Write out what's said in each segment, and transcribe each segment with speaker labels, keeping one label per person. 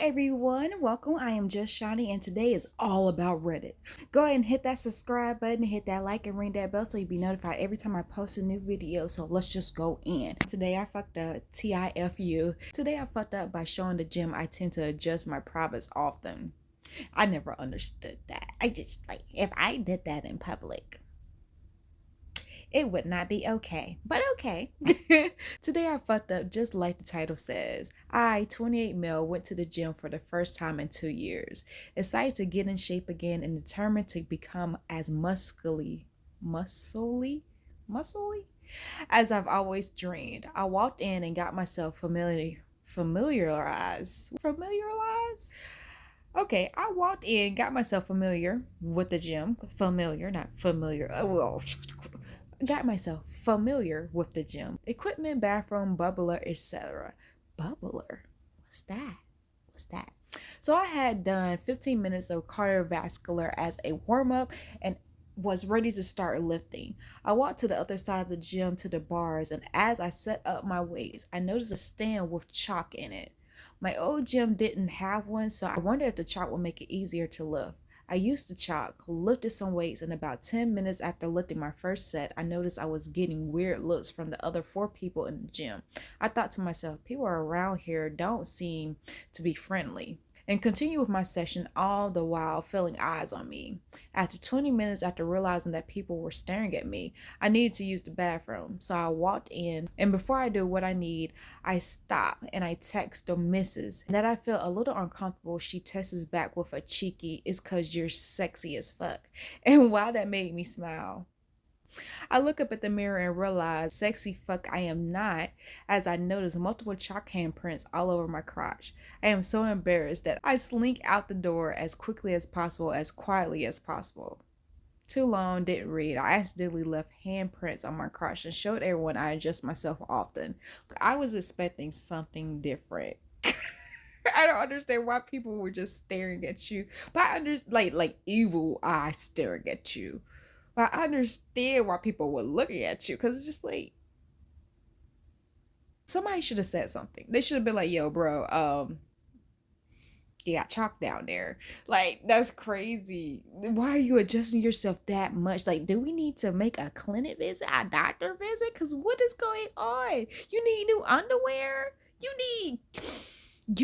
Speaker 1: everyone, welcome. I am just Shani and today is all about Reddit. Go ahead and hit that subscribe button, hit that like and ring that bell so you'll be notified every time I post a new video. So let's just go in. Today I fucked up, TIFU. Today I fucked up by showing the gym I tend to adjust my privates often. I never understood that. I just if I did that in public, it would not be okay, but okay. Today I fucked up just like the title says. I, 28 male, went to the gym for the first time in 2 years. Excited to get in shape again and determined to become as muscly as I've always dreamed. I walked in and got myself familiarized. Okay, I walked in, got myself familiar with the gym. Familiar, not familiar. Got myself familiar with the gym. Equipment, bathroom, bubbler, etc. Bubbler? What's that? So I had done 15 minutes of cardiovascular as a warm-up and was ready to start lifting. I walked to the other side of the gym to the bars, and as I set up my weights, I noticed a stand with chalk in it. My old gym didn't have one, so I wondered if the chalk would make it easier to lift. I used the chalk, lifted some weights, and about 10 minutes after lifting my first set, I noticed I was getting weird looks from the other 4 people in the gym. I thought to myself, people around here don't seem to be friendly. And continued with my session, all the while feeling eyes on me. After 20 minutes after realizing that people were staring at me, I needed to use the bathroom. So I walked in, and before I do what I need, I stop and I text the missus. That I feel a little uncomfortable, she texts back with a cheeky, "It's 'cause you're sexy as fuck." And wow, that made me smile. I look up at the mirror and realize sexy fuck I am not, as I notice multiple chalk handprints all over my crotch. I am so embarrassed that I slink out the door as quickly as possible, as quietly as possible. Too long, didn't read. I accidentally left handprints on my crotch and showed everyone I adjust myself often. I was expecting something different. I don't understand why people were just staring at you. But I understand, like evil eyes staring at you. But I understand why people were looking at you, because it's just like, somebody should have said something. They should have been like, "Yo, bro, you got chalk down there." Like, that's crazy. Why are you adjusting yourself that much? Like, do we need to make a clinic visit, a doctor visit? Because what is going on? You need new underwear? You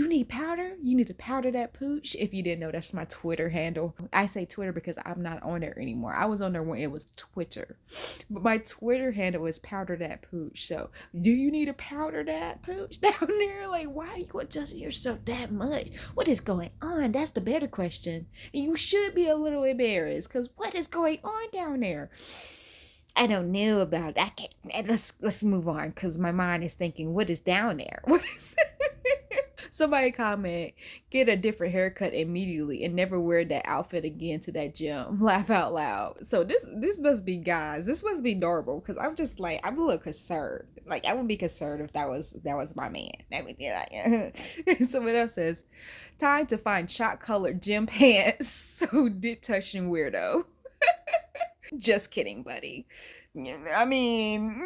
Speaker 1: need powder? You need to powder that pooch. If you didn't know, that's my Twitter handle. I say Twitter because I'm not on there anymore. I was on there when it was Twitter. But my Twitter handle is powder that pooch. So do you need to powder that pooch down there? Like, why are you adjusting yourself that much? What is going on? That's the better question. And you should be a little embarrassed, because what is going on down there? I don't know about it. Let's move on, because my mind is thinking, what is down there? What is Somebody comment, "Get a different haircut immediately and never wear that outfit again to that gym." Laugh out loud. So this must be guys. This must be normal, because I'm just like, I'm a little concerned. Like, I would be concerned if that was my man. That would be like, Someone else says, "Time to find chalk colored gym pants." So dick touching weirdo. Just kidding, buddy. I mean,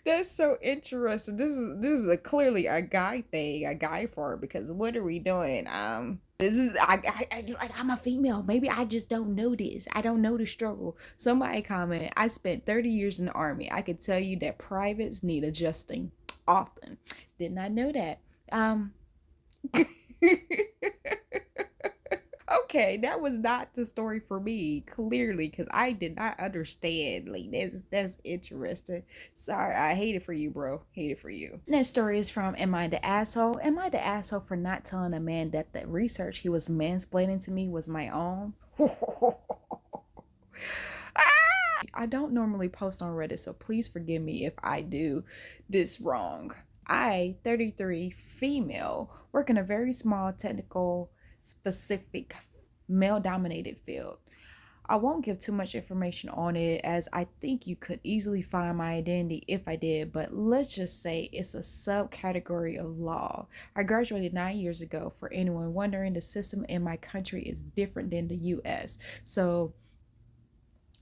Speaker 1: that's so interesting. This is clearly a guy thing, a guy part, because what are we doing? This is I'm a female. Maybe I just don't know this. I don't know the struggle. Somebody commented, "I spent 30 years in the Army. I could tell you that privates need adjusting often." Did not know that. Okay, that was not the story for me, clearly, because I did not understand. Like, that's interesting. Sorry, I hate it for you, bro. Hate it for you. Next story is from Am I the Asshole? Am I the asshole for not telling a man that the research he was mansplaining to me was my own? I don't normally post on Reddit, so please forgive me if I do this wrong. I, 33, female, work in a very small, technical, specific, male-dominated field. I won't give too much information on it, as I think you could easily find my identity if I did, but let's just say it's a subcategory of law. I graduated 9 years ago. For anyone wondering, the system in my country is different than the US. So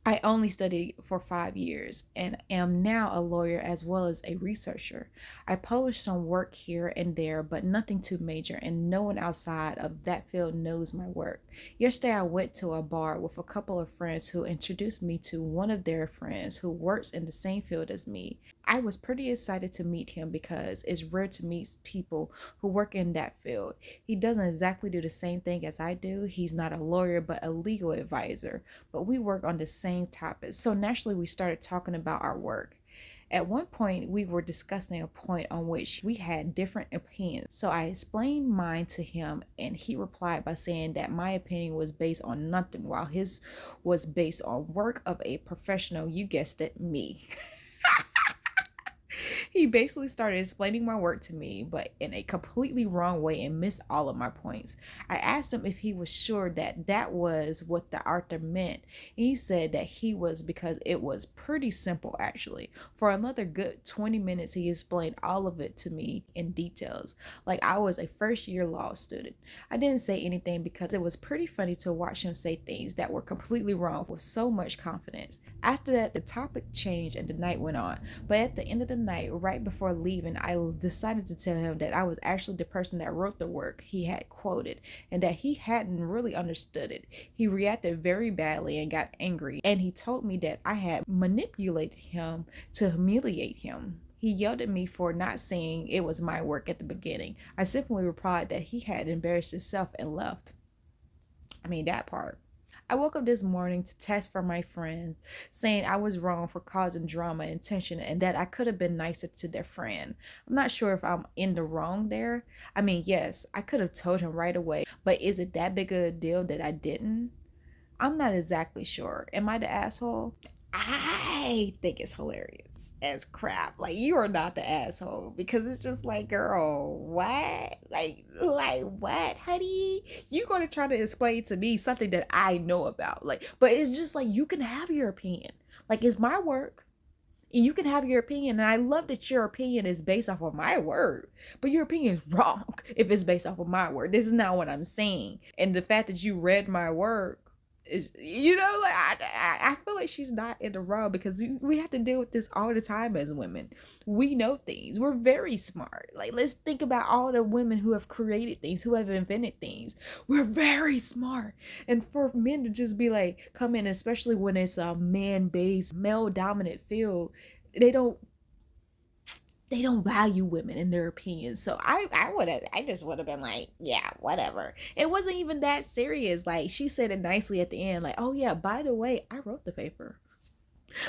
Speaker 1: I only studied for 5 years and am now a lawyer as well as a researcher. I publish some work here and there, but nothing too major, and no one outside of that field knows my work. Yesterday, I went to a bar with a couple of friends who introduced me to one of their friends who works in the same field as me. I was pretty excited to meet him because it's rare to meet people who work in that field. He doesn't exactly do the same thing as I do. He's not a lawyer, but a legal advisor, but we work on the same topics. So naturally, we started talking about our work. At one point, we were discussing a point on which we had different opinions. So I explained mine to him, and he replied by saying that my opinion was based on nothing, while his was based on work of a professional, you guessed it, me. He basically started explaining my work to me, but in a completely wrong way, and missed all of my points. I asked him if he was sure that that was what the author meant, and he said that he was, because it was pretty simple actually. For another good 20 minutes, he explained all of it to me in details, like I was a first-year law student. I didn't say anything because it was pretty funny to watch him say things that were completely wrong with so much confidence. After that, the topic changed and the night went on, but at the end of the night, right before leaving, I decided to tell him that I was actually the person that wrote the work he had quoted and that he hadn't really understood it. He reacted very badly and got angry, and he told me that I had manipulated him to humiliate him. He yelled at me for not saying it was my work at the beginning. I simply replied that he had embarrassed himself and left. That part. I woke up this morning to text from my friend saying I was wrong for causing drama and tension and that I could have been nicer to their friend. I'm not sure if I'm in the wrong there. Yes, I could have told him right away, but is it that big of a deal that I didn't? I'm not exactly sure. Am I the asshole? I think it's hilarious as crap. Like, you are not the asshole, because it's just like, girl, what? Like what, honey? You gonna try to explain to me something that I know about? But it's just like, you can have your opinion. Like, it's my work. And you can have your opinion, and I love that your opinion is based off of my word, but your opinion is wrong if it's based off of my word. This is not what I'm saying. And the fact that you read my word is, I feel like she's not in the wrong, because we have to deal with this all the time as women. We know things. We're very smart. Like, let's think about all the women who have created things, who have invented things. We're very smart. And for men to just be like, come in, especially when it's a man-based, male-dominant field, they don't value women in their opinions. So I just would have been like, yeah, whatever. It wasn't even that serious. Like, she said it nicely at the end, like, oh yeah, by the way, I wrote the paper.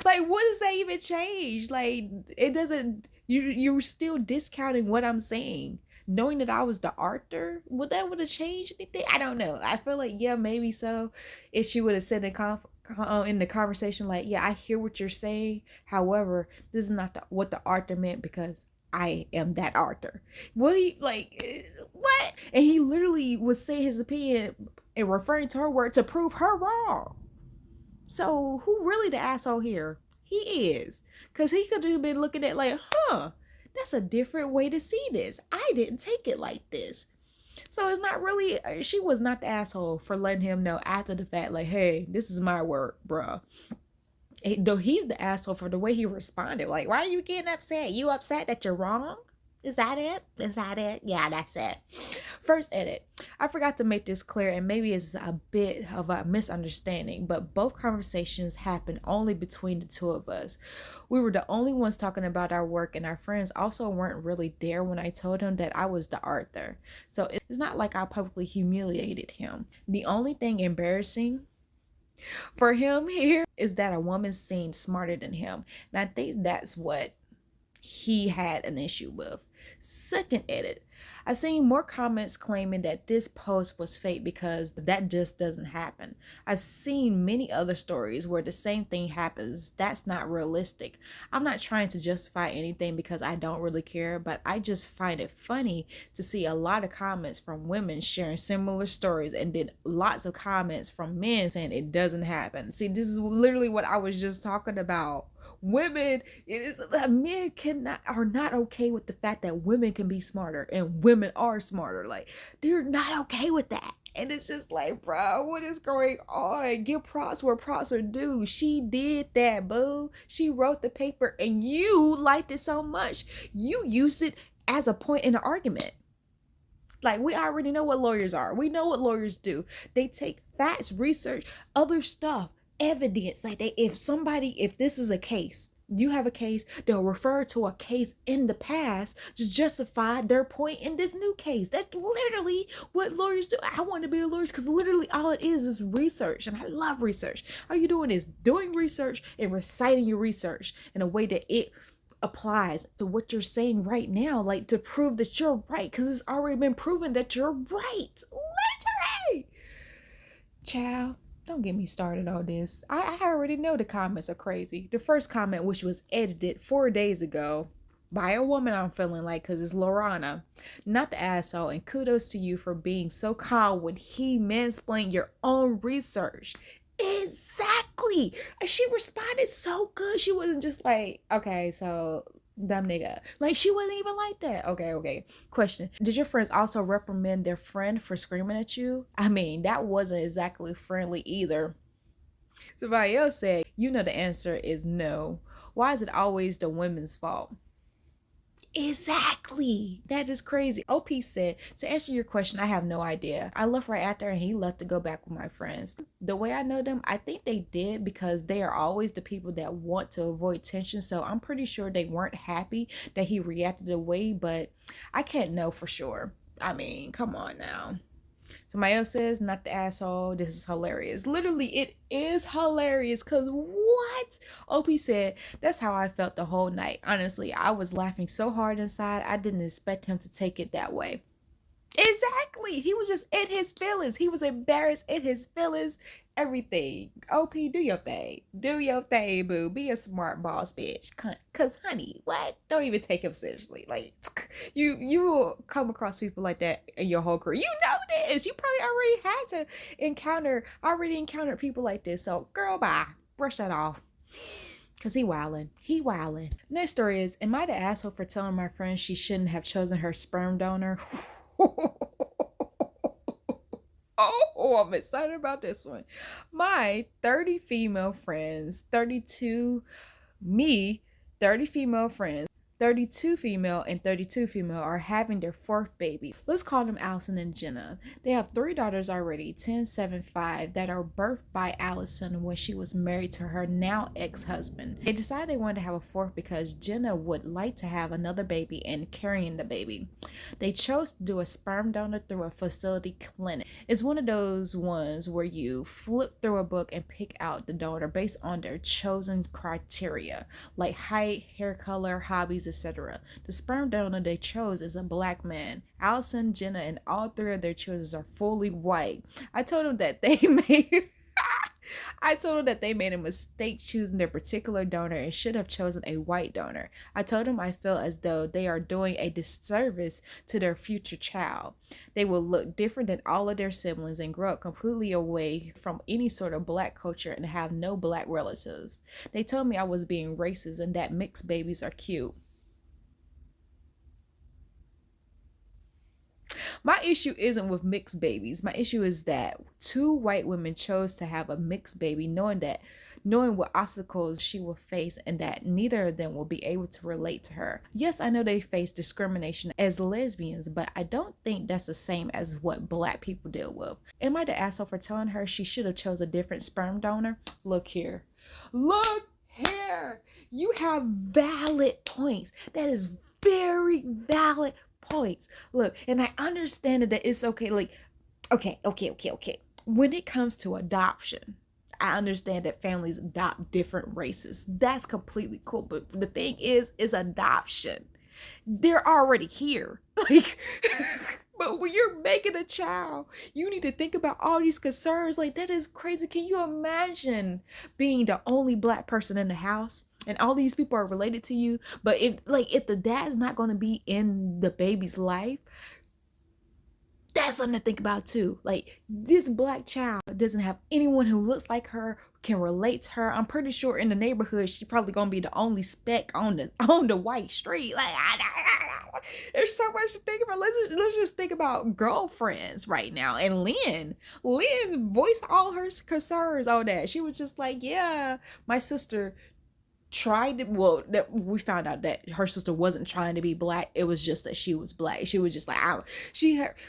Speaker 1: Like, what does that even change? Like, it doesn't, you're still discounting what I'm saying. Knowing that I was the author, would have changed anything? I don't know. I feel like, yeah, maybe so. If she would have said in the conversation, like, yeah, I hear what you're saying. However, this is not what the author meant, because I am that author. Well, what? And he literally was saying his opinion and referring to her word to prove her wrong. So who really the asshole here? He is. Because he could have been looking at like, that's a different way to see this. I didn't take it like this. So it's not really, she was not the asshole for letting him know after the fact, like, hey, this is my work, bro. Though he's the asshole for the way he responded. Like, why are you getting upset? You upset that you're wrong? Is that it? Is that it? Yeah, that's it. First edit. I forgot to make this clear, and maybe it's a bit of a misunderstanding, but both conversations happened only between the two of us. We were the only ones talking about our work, and our friends also weren't really there when I told him that I was the author. So it's not like I publicly humiliated him. The only thing embarrassing for him here is that a woman seemed smarter than him. And I think that's what he had an issue with. Second edit. I've seen more comments claiming that this post was fake because that just doesn't happen. I've seen many other stories where the same thing happens. That's not realistic. I'm not trying to justify anything because I don't really care, but I just find it funny to see a lot of comments from women sharing similar stories, and then lots of comments from men saying it doesn't happen. See, this is literally what I was just talking about. Men are not okay with the fact that women can be smarter, and women are smarter. Like, they're not okay with that. And it's just like, bro, what is going on? Give props where props are due. She did that, boo. She wrote the paper and you liked it so much. You used it as a point in an argument. Like, we already know what lawyers are. We know what lawyers do. They take facts, research, other stuff, evidence. Like, if this is a case, you have a case, they'll refer to a case in the past to justify their point in this new case. That's literally what lawyers do. I want to be a lawyer because literally all it is research. And I love research. All you're doing is doing research and reciting your research in a way that it applies to what you're saying right now, like to prove that you're right, because it's already been proven that you're right. Literally. Child, don't get me started on this. I already know the comments are crazy. The first comment, which was edited 4 days ago by a woman, I'm feeling like, because it's Lorana, not the asshole, and kudos to you for being so calm when he mansplained your own research. Exactly. She responded so good. She wasn't just like, okay, so dumb nigga. Like, she wasn't even like that. Okay. Question. Did your friends also reprimand their friend for screaming at you? I mean, that wasn't exactly friendly either. Somebody else said, you know the answer is no. Why is it always the women's fault? Exactly. That is crazy. OP said, to answer your question, I have no idea. I left right after and he left to go back with my friends. The way I know them, I think they did because they are always the people that want to avoid tension. So I'm pretty sure they weren't happy that he reacted the way, but I can't know for sure. I mean, come on now. Somebody else says, not the asshole. This is hilarious. Literally, it is hilarious. Because what? OP said, that's how I felt the whole night. Honestly, I was laughing so hard inside. I didn't expect him to take it that way. Exactly. He was just in his feelings. He was embarrassed in his feelings. Everything. OP, do your thing. Do your thing, boo. Be a smart boss, bitch. Cause honey, what? Don't even take him seriously. Like, you will come across people like that in your whole career. You know this. You probably already encountered people like this. So girl, bye. Brush that off. Cause he wildin'. Next story is, am I the asshole for telling my friend she shouldn't have chosen her sperm donor? Oh, I'm excited about this one. My 30 female friends, 32 female friends, 32 female and 32 female are having their fourth baby. Let's call them Allison and Jenna. They have 3 daughters already, 10, 7, 5, that are birthed by Allison when she was married to her now ex-husband. They decided they wanted to have a fourth because Jenna would like to have another baby and carrying the baby. They chose to do a sperm donor through a fertility clinic. It's one of those ones where you flip through a book and pick out the donor based on their chosen criteria, like height, hair color, hobbies, etc. The sperm donor they chose is a black man. Allison, Jenna, and all 3 of their children are fully white. I told them that they made a mistake choosing their particular donor and should have chosen a white donor. I told them I feel as though they are doing a disservice to their future child. They will look different than all of their siblings and grow up completely away from any sort of black culture and have no black relatives. They told me I was being racist and that mixed babies are cute. My issue isn't with mixed babies. My issue is that 2 white women chose to have a mixed baby knowing what obstacles she will face and that neither of them will be able to relate to her. Yes, I know they face discrimination as lesbians, but I don't think that's the same as what black people deal with. Am I the asshole for telling her she should have chose a different sperm donor? Look here. You have valid points. That is very valid points. Look, and I understand that it's okay. Like, okay. When it comes to adoption, I understand that families adopt different races. That's completely cool. But the thing is adoption. They're already here. Like, but when you're making a child, you need to think about all these concerns. Like, that is crazy. Can you imagine being the only black person in the house? And all these people are related to you, but if the dad's not going to be in the baby's life, that's something to think about too. Like, this black child doesn't have anyone who looks like her, can relate to her. I'm pretty sure in the neighborhood, she's probably going to be the only speck on the white street. Like, There's so much to think about. Let's just think about girlfriends right now. And Lynn voiced all her concerns on that. She was just like, yeah, my sister tried to, well, that we found out that her sister wasn't trying to be black. It was just that she was black. She was just like,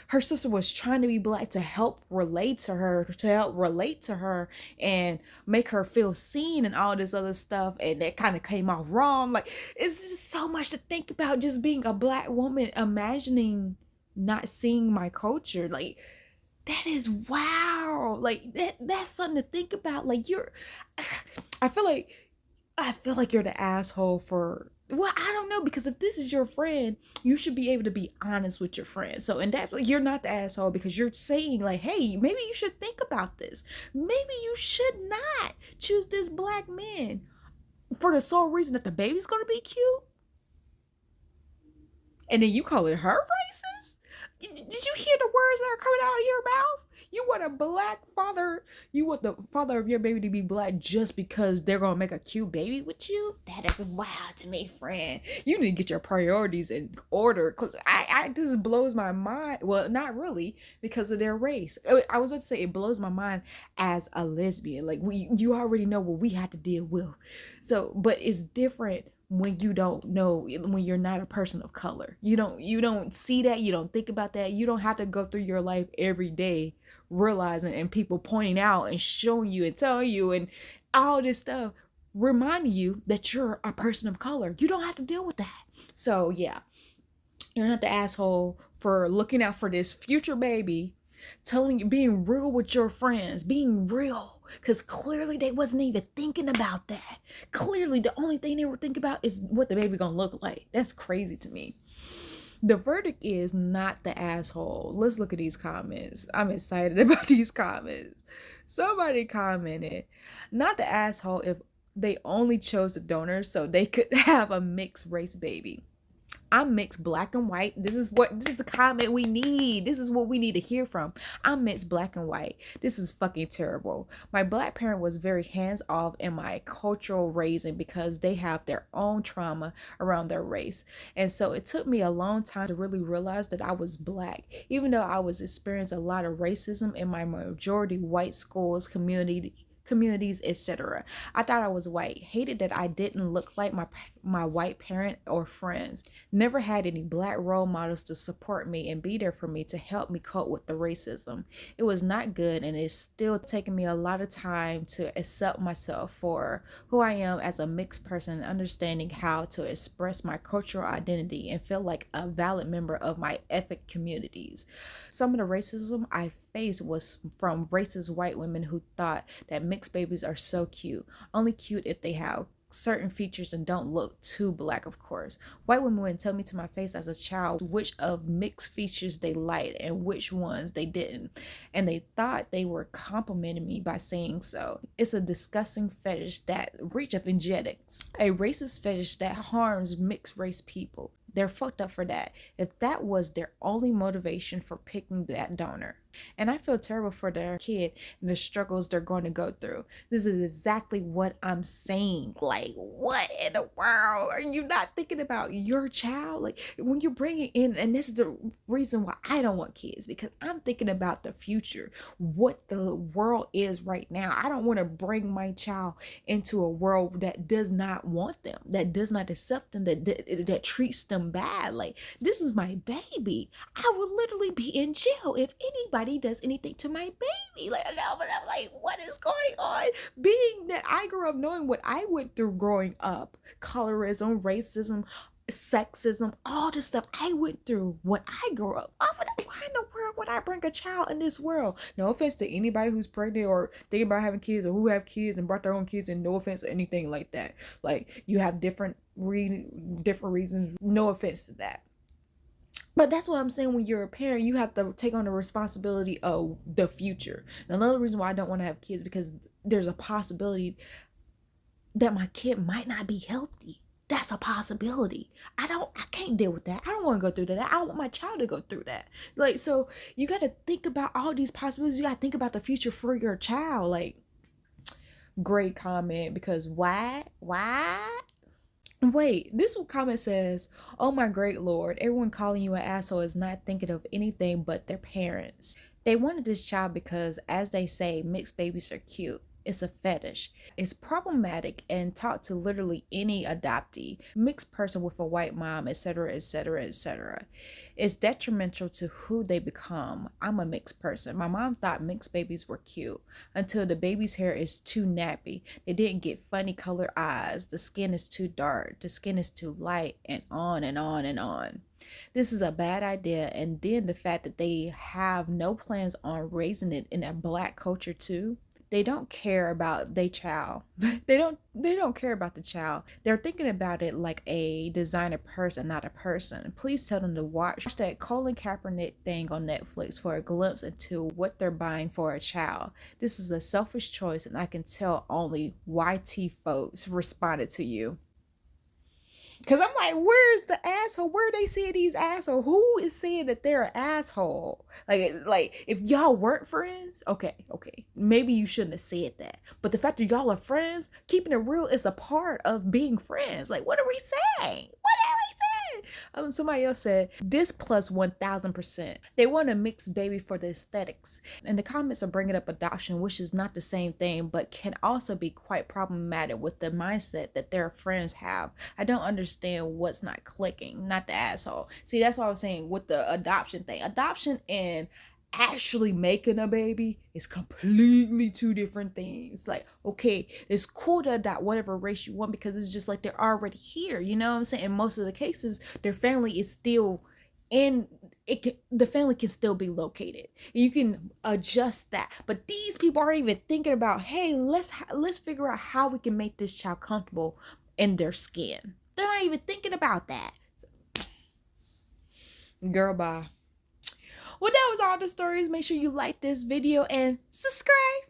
Speaker 1: her sister was trying to be black to help relate to her, and make her feel seen and all this other stuff, and that kind of came off wrong. Like, it's just so much to think about, just being a black woman, imagining not seeing my culture. Like, that is wow. Like, that's something to think about. Like, I feel like you're the asshole for, well, I don't know, because if this is your friend, you should be able to be honest with your friend. So in that, you're not the asshole, because you're saying like, hey, maybe you should think about this. Maybe you should not choose this black man for the sole reason that the baby's gonna be cute. And then you call it her racist? Did you hear the words that are coming out of your mouth? You want a black father, you want the father of your baby to be black just because they're gonna make a cute baby with you? That is wild to me, friend. You need to get your priorities in order, because this blows my mind. Well, not really, because of their race. I was about to say, it blows my mind as a lesbian. Like, you already know what we had to deal with. So, but it's different when you don't know, when you're not a person of color. You don't see that, you don't think about that. You don't have to go through your life every day realizing, and people pointing out and showing you and telling you and all this stuff, reminding you that you're a person of color. You don't have to deal with that. So yeah, you're not the asshole for looking out for this future baby, telling you, being real with your friends, being real. Because clearly they wasn't even thinking about that. Clearly the only thing they were thinking about is what the baby gonna look like. That's crazy to me. The verdict is not the asshole. Let's look at these comments. I'm excited about these comments. Somebody commented, not the asshole if they only chose the donor so they could have a mixed race baby. I'm mixed black and white. This is the comment we need. This is what we need to hear from. I'm mixed black and white. This is fucking terrible. My black parent was very hands-off in my cultural raising because they have their own trauma around their race. And so it took me a long time to really realize that I was black, even though I was experiencing a lot of racism in my majority white schools, communities, etc. I thought I was white, hated that I didn't look like my white parent or friends, never had any black role models to support me and be there for me to help me cope with the racism. It was not good, and it's still taking me a lot of time to accept myself for who I am as a mixed person, and understanding how to express my cultural identity and feel like a valid member of my ethnic communities. Some of the racism I faced was from racist white women who thought that mixed babies are so cute, only cute if they have certain features and don't look too black, of course. White women wouldn't tell me to my face as a child which of mixed features they liked and which ones they didn't, and they thought they were complimenting me by saying so. It's a disgusting fetish that reach of eugenics, a racist fetish that harms mixed race people. They're fucked up for that, if that was their only motivation for picking that donor. And I feel terrible for their kid and the struggles they're going to go through. This is exactly what I'm saying. Like, what in the world are you not thinking about your child? Like, when you bring it in, and this is the reason why I don't want kids, because I'm thinking about the future, what the world is right now. I don't want to bring my child into a world that does not want them, that does not accept them, that treats them bad. Like, this is my baby. I would literally be in jail if anybody does anything to my baby. Like, no, but I'm like, what is going on? Being that I grew up knowing what I went through growing up, colorism, racism, sexism, all the stuff I went through when I grew up. Why in the world would I bring a child in this world? No offense to anybody who's pregnant or thinking about having kids, or who have kids and brought their own kids in. No offense to anything like that. Like, you have different reasons. No offense to that. But that's what I'm saying. When you're a parent, you have to take on the responsibility of the future. And another reason why I don't want to have kids, because there's a possibility that my kid might not be healthy. That's a possibility. I can't deal with that. I don't want to go through that. I don't want my child to go through that. Like, so you got to think about all these possibilities. You got to think about the future for your child. Like, great comment, because why? Wait, this comment says, "Oh my great lord, everyone calling you an asshole is not thinking of anything but their parents. They wanted this child because, as they say, mixed babies are cute. It's a fetish. It's problematic and taught to literally any adoptee, mixed person with a white mom, etc., etc., etc. It's detrimental to who they become. I'm a mixed person. My mom thought mixed babies were cute until the baby's hair is too nappy. They didn't get funny colored eyes. The skin is too dark. The skin is too light, and on and on and on. This is a bad idea, and then the fact that they have no plans on raising it in a black culture too. They don't care about their child. They don't care about the child. They're thinking about it like a designer person, not a person. Please tell them to watch that Colin Kaepernick thing on Netflix for a glimpse into what they're buying for a child. This is a selfish choice, and I can tell only YT folks responded to you. Because I'm like, where's the asshole? Where they saying these asshole? Who is saying that they're an asshole? Like if y'all weren't friends, okay. Maybe you shouldn't have said that. But the fact that y'all are friends, keeping it real is a part of being friends. Like, what are we saying? Somebody else said, this plus 1000%. They want a mixed baby for the aesthetics. And the comments are bringing up adoption, which is not the same thing, but can also be quite problematic with the mindset that their friends have. I don't understand what's not clicking, not the asshole. See, that's what I was saying with the adoption thing. Adoption and actually making a baby is completely two different things. Like, okay, it's cool to adopt whatever race you want because it's just like they're already here, you know what I'm saying? In most of the cases, their family is still in the family can still be located. You can adjust that, but these people aren't even thinking about, hey, let's figure out how we can make this child comfortable in their skin. They're not even thinking about that. Girl, bye. Well, that was all the stories. Make sure you like this video and subscribe.